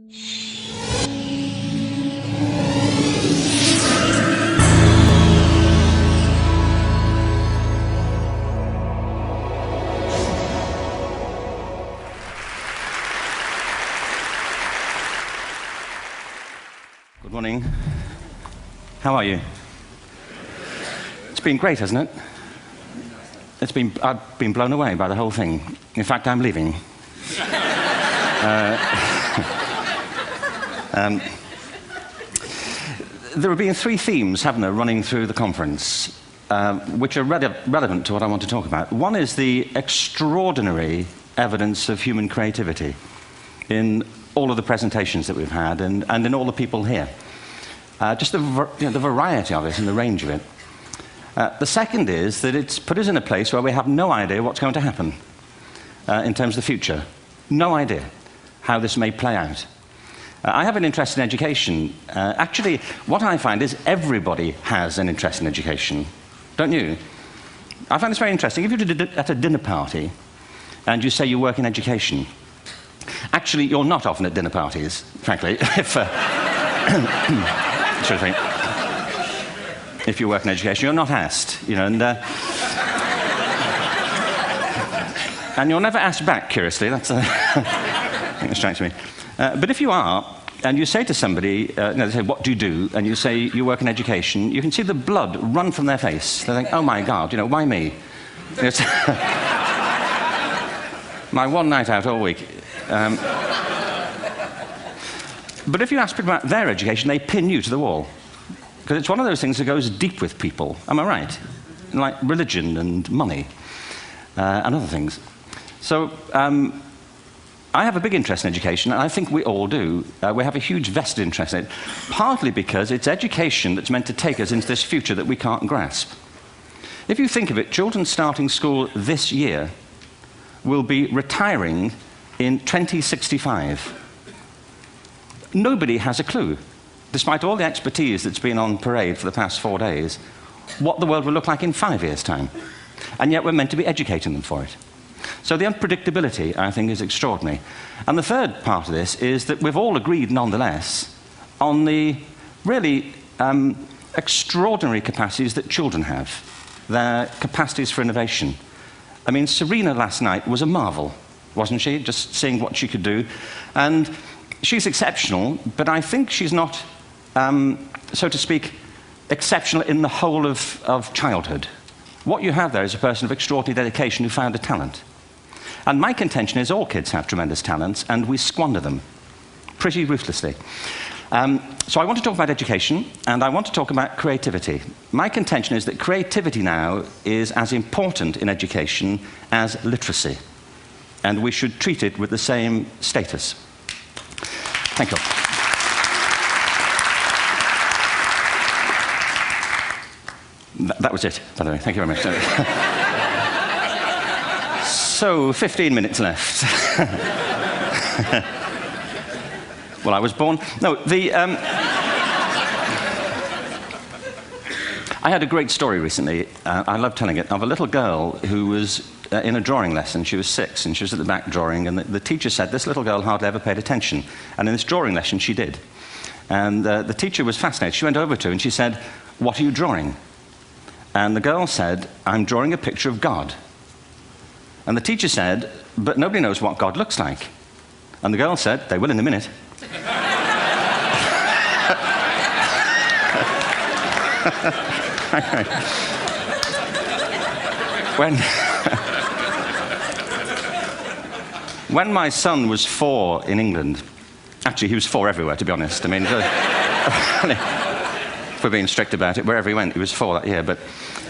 Good morning. How are you? It's been great, hasn't it? I've been blown away by the whole thing. In fact, I'm leaving. There have been three themes, haven't there, running through the conference, which are relevant to what I want to talk about. One is the extraordinary evidence of human creativity in all of the presentations that we've had and in all the people here. Just the variety of it and the range of it. The second is that it's put us in a place where we have no idea what's going to happen in terms of the future. No idea how this may play out. I have an interest in education. Actually, what I find is everybody has an interest in education. Don't you? I find this very interesting. If you're at a dinner party and you say you work in education, actually, you're not often at dinner parties, frankly, if you work in education. You're not asked, and you're never asked back, curiously. That's I think that strikes me. But if you are, and you say to somebody, they say, what do you do? And you say, you work in education, you can see the blood run from their face. They think, oh my God, why me? It's my one night out all week. But if you ask people about their education, they pin you to the wall. Because it's one of those things that goes deep with people. Am I right? Like religion and money and other things. So I have a big interest in education, and I think we all do. We have a huge vested interest in it, partly because it's education that's meant to take us into this future that we can't grasp. If you think of it, children starting school this year will be retiring in 2065. Nobody has a clue, despite all the expertise that's been on parade for the past 4 days, what the world will look like in 5 years' time. And yet we're meant to be educating them for it. So the unpredictability, I think, is extraordinary. And the third part of this is that we've all agreed, nonetheless, on the really extraordinary capacities that children have, their capacities for innovation. I mean, Serena last night was a marvel, wasn't she? Just seeing what she could do. And she's exceptional, but I think she's not, so to speak, exceptional in the whole of childhood. What you have there is a person of extraordinary dedication who found a talent. And my contention is all kids have tremendous talents, and we squander them pretty ruthlessly. So I want to talk about education, and I want to talk about creativity. My contention is that creativity now is as important in education as literacy, and we should treat it with the same status. Thank you. That was it, by the way. Thank you very much. So, 15 minutes left. Well, I was born... No, I had a great story recently, I love telling it, of a little girl who was in a drawing lesson. She was 6, and she was at the back drawing, and the teacher said, this little girl hardly ever paid attention. And in this drawing lesson, she did. And the teacher was fascinated. She went over to her and she said, what are you drawing? And the girl said, I'm drawing a picture of God. And the teacher said, but nobody knows what God looks like. And the girl said, they will in a minute. When my son was 4 in England, actually he was 4 everywhere, to be honest. I mean, if we're being strict about it, wherever he went, he was 4 that year. But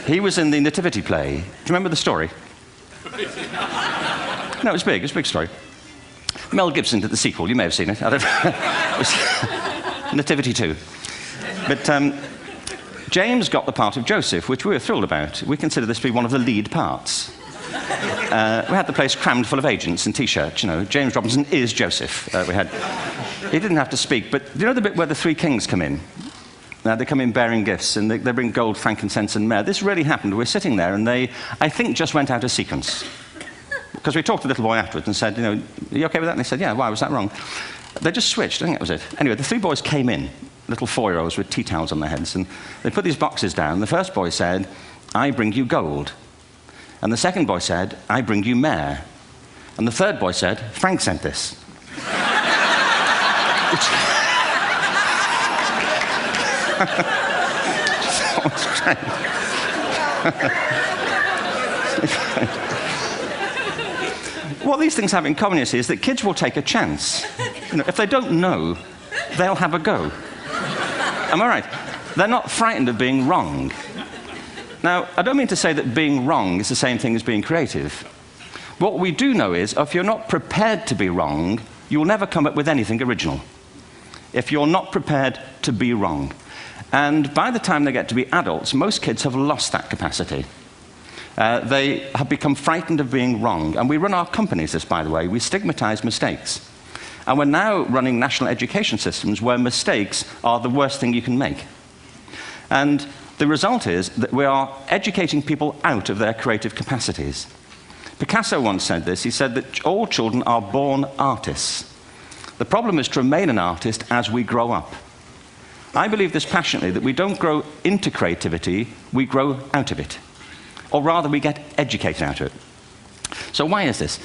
he was in the Nativity play. Do you remember the story? No, it was big. It was a big story. Mel Gibson did the sequel. You may have seen it. I don't know. It was Nativity 2. But James got the part of Joseph, which we were thrilled about. We consider this to be one of the lead parts. We had the place crammed full of agents in T-shirts, James Robinson is Joseph. He didn't have to speak, but you know the bit where the 3 kings come in? They come in bearing gifts, and they bring gold, frankincense, and myrrh. This really happened. We're sitting there, and they, I think, just went out of sequence. Because we talked to the little boy afterwards and said, are you okay with that? And he said, yeah, why was that wrong? They just switched, I think that was it. Anyway, the three boys came in, little 4-year-olds with tea towels on their heads, and they put these boxes down. The first boy said, "I bring you gold." And the second boy said, "I bring you mare." And the third boy said, "Frank sent this." What these things have in common, you see, is that kids will take a chance. If they don't know, they'll have a go. Am I right? They're not frightened of being wrong. Now, I don't mean to say that being wrong is the same thing as being creative. What we do know is, if you're not prepared to be wrong, you'll never come up with anything original. If you're not prepared to be wrong. And by the time they get to be adults, most kids have lost that capacity. They have become frightened of being wrong. And we run our companies this, by the way. We stigmatize mistakes. And we're now running national education systems where mistakes are the worst thing you can make. And the result is that we are educating people out of their creative capacities. Picasso once said this. He said that all children are born artists. The problem is to remain an artist as we grow up. I believe this passionately, that we don't grow into creativity, we grow out of it. Or rather, we get educated out of it. So why is this?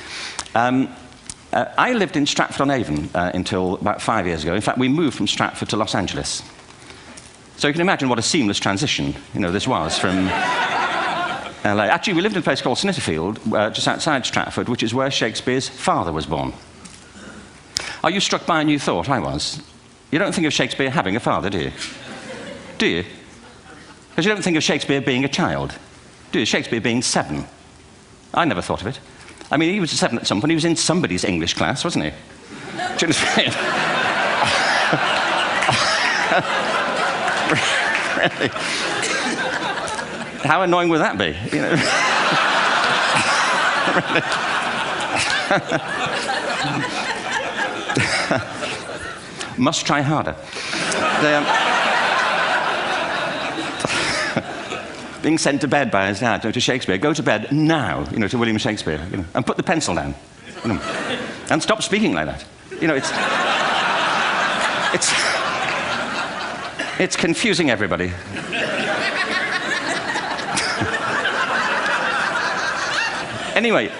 I lived in Stratford-on-Avon until about 5 years ago. In fact, we moved from Stratford to Los Angeles. So you can imagine what a seamless transition this was from LA. Actually, we lived in a place called Snitterfield, just outside Stratford, which is where Shakespeare's father was born. Are you struck by a new thought? I was. You don't think of Shakespeare having a father, do you? Do you? Because you don't think of Shakespeare being a child. Do you? Shakespeare being 7. I never thought of it. I mean, he was 7 at some point. He was in somebody's English class, wasn't he? Do you understand? Really? How annoying would that be? Must try harder. Being sent to bed by his dad to Shakespeare. Go to bed now, to William Shakespeare, and put the pencil down, and stop speaking like that. It's confusing everybody. Anyway,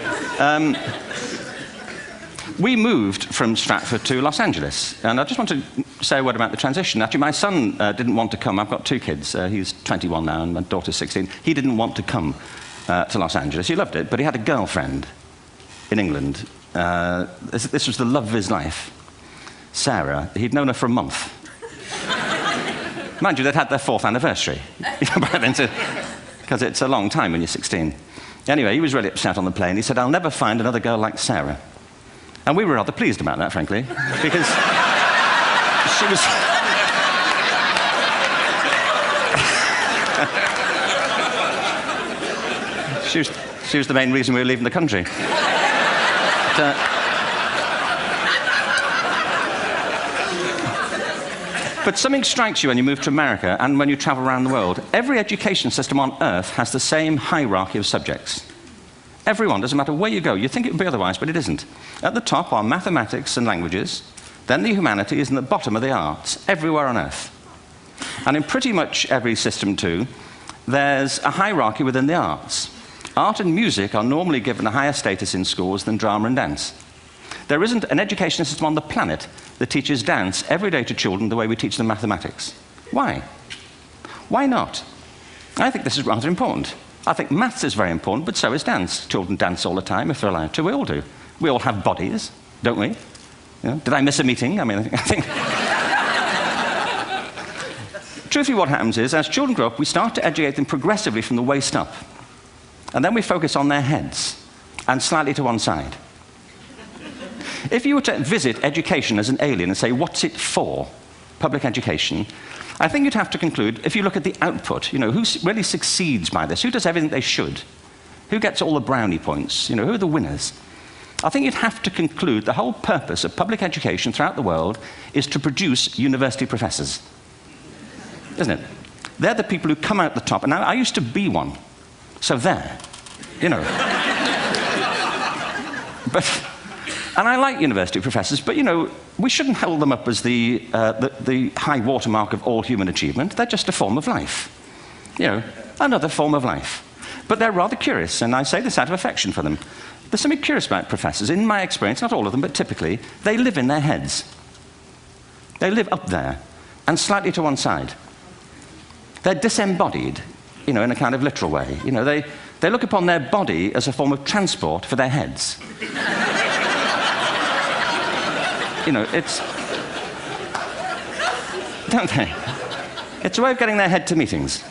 we moved from Stratford to Los Angeles, and I just want to say a word about the transition. Actually, my son didn't want to come. I've got 2 kids. He's 21 now, and my daughter's 16. He didn't want to come to Los Angeles. He loved it, but he had a girlfriend in England. This was the love of his life, Sarah. He'd known her for a month. Mind you, they'd had their 4th anniversary, because it's a long time when you're 16. Anyway, he was really upset on the plane. He said, "I'll never find another girl like Sarah." And we were rather pleased about that, frankly, because she was the main reason we were leaving the country. But something strikes you when you move to America and when you travel around the world. Every education system on Earth has the same hierarchy of subjects. Everyone, doesn't matter where you go. You think it would be otherwise, but it isn't. At the top are mathematics and languages, then the humanities, and at the bottom are the arts, everywhere on Earth. And in pretty much every system, too, there's a hierarchy within the arts. Art and music are normally given a higher status in schools than drama and dance. There isn't an education system on the planet that teaches dance every day to children the way we teach them mathematics. Why? Why not? I think this is rather important. I think maths is very important, but so is dance. Children dance all the time if they're allowed to. We all do. We all have bodies, don't we? Did I miss a meeting? I think... Truthfully, what happens is, as children grow up, we start to educate them progressively from the waist up. And then we focus on their heads, and slightly to one side. If you were to visit education as an alien and say, what's it for, public education, I think you'd have to conclude, if you look at the output, who really succeeds by this? Who does everything they should? Who gets all the brownie points? Who are the winners? I think you'd have to conclude the whole purpose of public education throughout the world is to produce university professors. Isn't it? They're the people who come out the top. And now, I used to be one. So there, And I like university professors, but, you know, we shouldn't hold them up as the high watermark of all human achievement. They're just a form of life. You know, another form of life. But they're rather curious, and I say this out of affection for them. There's something curious about professors. In my experience, not all of them, but typically, they live in their heads. They live up there, and slightly to one side. They're disembodied, you know, in a kind of literal way. You know, they look upon their body as a form of transport for their heads. You know, it's... Don't they? It's a way of getting their head to meetings.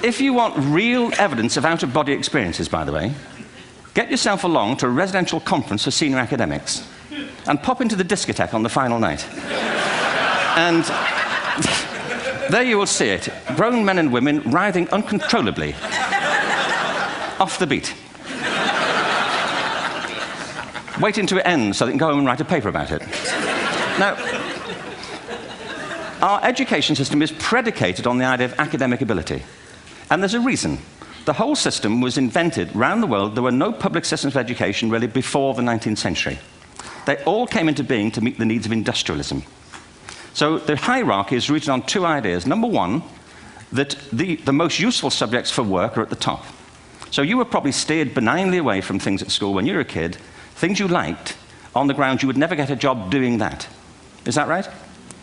If you want real evidence of out-of-body experiences, by the way, get yourself along to a residential conference for senior academics and pop into the discotheque on the final night. And there you will see it. Grown men and women writhing uncontrollably off the beat. Waiting to end so they can go home and write a paper about it. Now, our education system is predicated on the idea of academic ability. And there's a reason. The whole system was invented around the world. There were no public systems of education really before the 19th century. They all came into being to meet the needs of industrialism. So the hierarchy is rooted on two ideas. Number one, that the most useful subjects for work are at the top. So you were probably steered benignly away from things at school when you were a kid, things you liked, on the ground you would never get a job doing that. Is that right?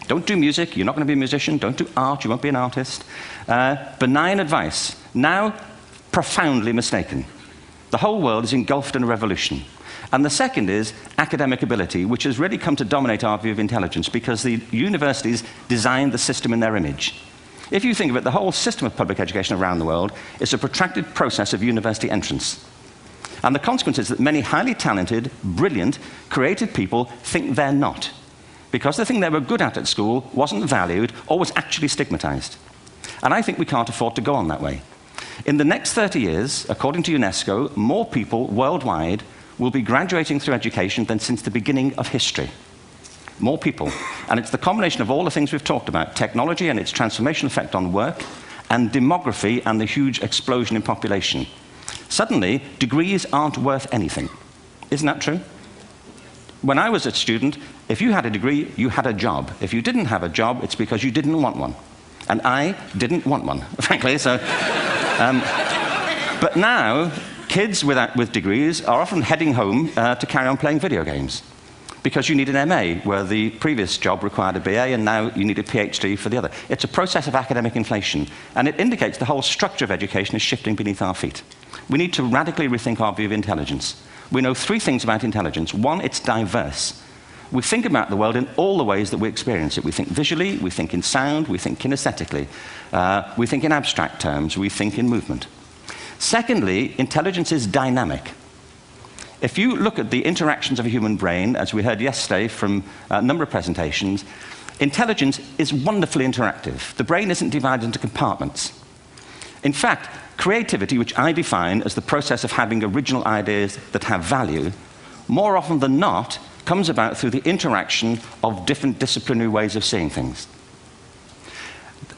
Don't do music, you're not going to be a musician. Don't do art, you won't be an artist. Benign advice. Now, profoundly mistaken. The whole world is engulfed in a revolution. And the second is academic ability, which has really come to dominate our view of intelligence because the universities designed the system in their image. If you think of it, the whole system of public education around the world is a protracted process of university entrance. And the consequence is that many highly talented, brilliant, creative people think they're not, because the thing they were good at school wasn't valued or was actually stigmatized. And I think we can't afford to go on that way. In the next 30 years, according to UNESCO, more people worldwide will be graduating through education than since the beginning of history. More people. And it's the combination of all the things we've talked about, technology and its transformational effect on work, and demography and the huge explosion in population. Suddenly, degrees aren't worth anything. Isn't that true? When I was a student, if you had a degree, you had a job. If you didn't have a job, it's because you didn't want one. And I didn't want one, frankly. So, but now, kids with degrees are often heading home to carry on playing video games. Because you need an MA, where the previous job required a BA, and now you need a PhD for the other. It's a process of academic inflation, and it indicates the whole structure of education is shifting beneath our feet. We need to radically rethink our view of intelligence. We know three things about intelligence. One, it's diverse. We think about the world in all the ways that we experience it. We think visually, we think in sound, we think kinesthetically, we think in abstract terms, we think in movement. Secondly, intelligence is dynamic. If you look at the interactions of a human brain, as we heard yesterday from a number of presentations, intelligence is wonderfully interactive. The brain isn't divided into compartments. In fact, creativity, which I define as the process of having original ideas that have value, more often than not, comes about through the interaction of different disciplinary ways of seeing things.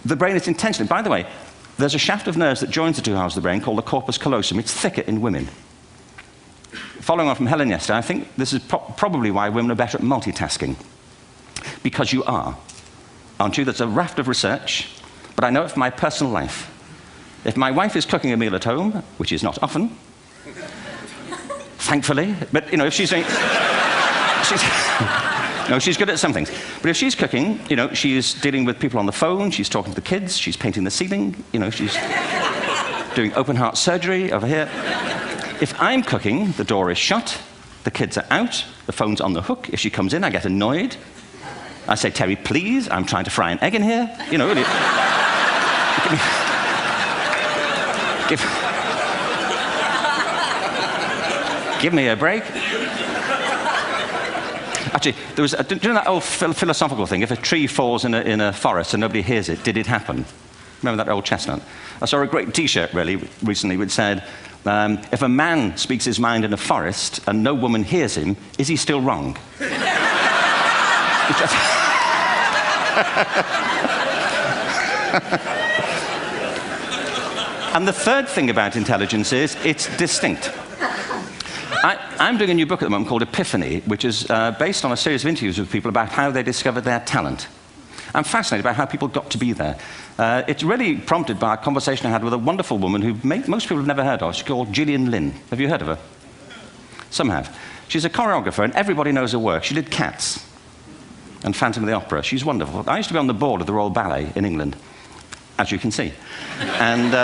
The brain is intentionally... By the way, there's a shaft of nerves that joins the two halves of the brain called the corpus callosum. It's thicker in women. Following on from Helen yesterday, I think this is probably why women are better at multitasking. Because you are, aren't you? There's a raft of research, but I know it from my personal life. If my wife is cooking a meal at home, which is not often, thankfully, but, you know, if she's doing... No, she's good at some things. But if she's cooking, you know, she's dealing with people on the phone, she's talking to the kids, she's painting the ceiling, you know, she's doing open-heart surgery over here. If I'm cooking, the door is shut, the kids are out, the phone's on the hook. If she comes in, I get annoyed. I say, Terry, please, I'm trying to fry an egg in here. You know, really. Give me a break. Actually, there was, do you know that old philosophical thing? If a tree falls in a forest and nobody hears it, did it happen? Remember that old chestnut? I saw a great T-shirt, really, recently, which said, if a man speaks his mind in a forest and no woman hears him, is he still wrong? And the third thing about intelligence is it's distinct. I'm doing a new book at the moment called Epiphany, which is based on a series of interviews with people about how they discovered their talent. I'm fascinated by how people got to be there. It's really prompted by a conversation I had with a wonderful woman who most people have never heard of. She's called Gillian Lynn. Have you heard of her? Some have. She's a choreographer, and everybody knows her work. She did Cats and Phantom of the Opera. She's wonderful. I used to be on the board of the Royal Ballet in England, as you can see. And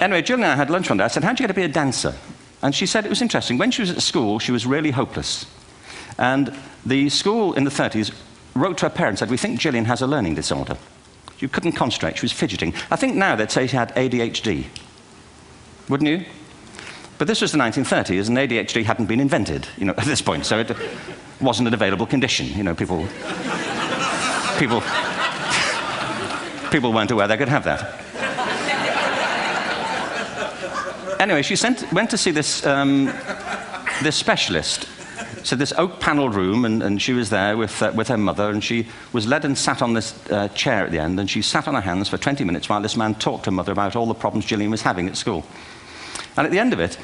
anyway, Gillian and I had lunch one day. I said, how'd you get to be a dancer? And she said it was interesting. When she was at school, she was really hopeless. And the school in the 30s wrote to her parents and said, we think Gillian has a learning disorder. She couldn't concentrate, she was fidgeting. I think now they'd say she had ADHD. Wouldn't you? But this was the 1930s, and ADHD hadn't been invented, at this point, so it wasn't an available condition. People weren't aware they could have that. Anyway, she went to see this specialist. So this oak-panelled room, and she was there with her mother, and she was led and sat on this chair at the end, and she sat on her hands for 20 minutes while this man talked to her mother about all the problems Gillian was having at school. And at the end of it,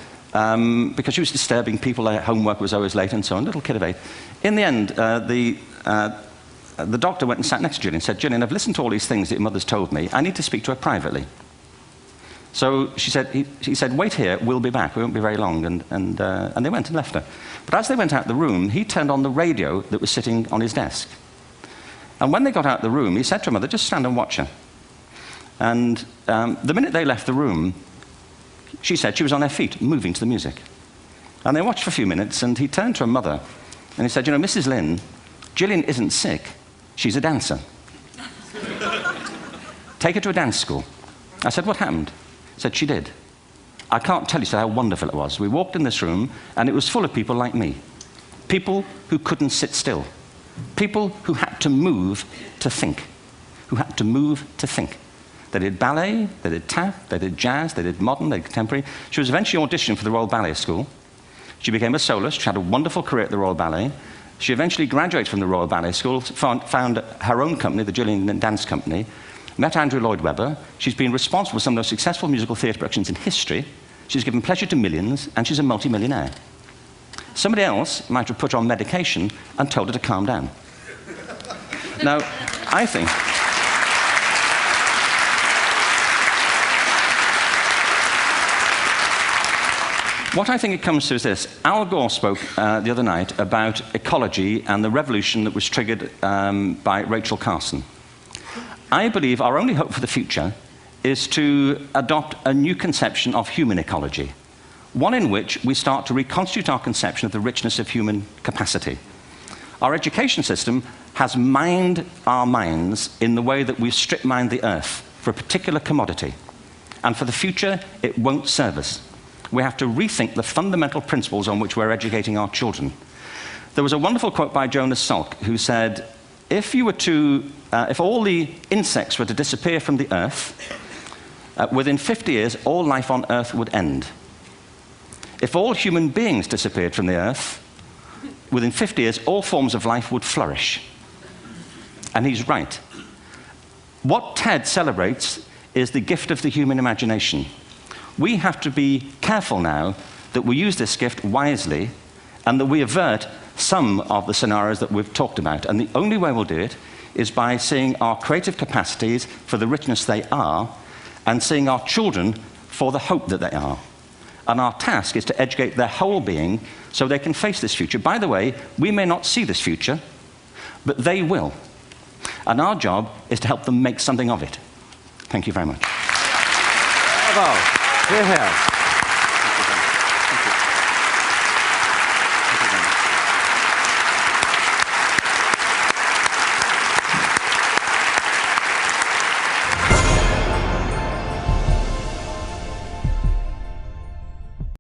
because she was disturbing people, her homework was always late and so on, little kid of 8, in the end, the doctor went and sat next to Gillian and said, Gillian, I've listened to all these things that your mother's told me. I need to speak to her privately. So he said, wait here, we'll be back. We won't be very long. And they went and left her. But as they went out the room, he turned on the radio that was sitting on his desk. And when they got out the room, he said to her mother, just stand and watch her. And the minute they left the room, she said she was on her feet, moving to the music. And they watched for a few minutes, and he turned to her mother, and he said, Mrs. Lynn, Gillian isn't sick. She's a dancer. Take her to a dance school. I said, what happened? He said, she did. I can't tell you how wonderful it was. We walked in this room, and it was full of people like me. People who couldn't sit still. People who had to move to think. Who had to move to think. They did ballet, they did tap, they did jazz, they did modern, they did contemporary. She was eventually auditioned for the Royal Ballet School. She became a soloist. She had a wonderful career at the Royal Ballet. She eventually graduated from the Royal Ballet School, found her own company, the Gillian Dance Company, met Andrew Lloyd Webber. She's been responsible for some of the most successful musical theatre productions in history. She's given pleasure to millions, and she's a multi-millionaire. Somebody else might have put her on medication and told her to calm down. Now, I think... What I think it comes to is this. Al Gore spoke the other night about ecology and the revolution that was triggered by Rachel Carson. I believe our only hope for the future is to adopt a new conception of human ecology, one in which we start to reconstitute our conception of the richness of human capacity. Our education system has mined our minds in the way that we've strip-mined the earth for a particular commodity, and for the future, it won't serve us. We have to rethink the fundamental principles on which we're educating our children. There was a wonderful quote by Jonas Salk, who said, if all the insects were to disappear from the earth, within 50 years, all life on earth would end. If all human beings disappeared from the earth, within 50 years, all forms of life would flourish. And he's right. What TED celebrates is the gift of the human imagination. We have to be careful now that we use this gift wisely and that we avert some of the scenarios that we've talked about. And the only way we'll do it is by seeing our creative capacities for the richness they are and seeing our children for the hope that they are. And our task is to educate their whole being so they can face this future. By the way, we may not see this future, but they will. And our job is to help them make something of it. Thank you very much. Bravo. Hierher.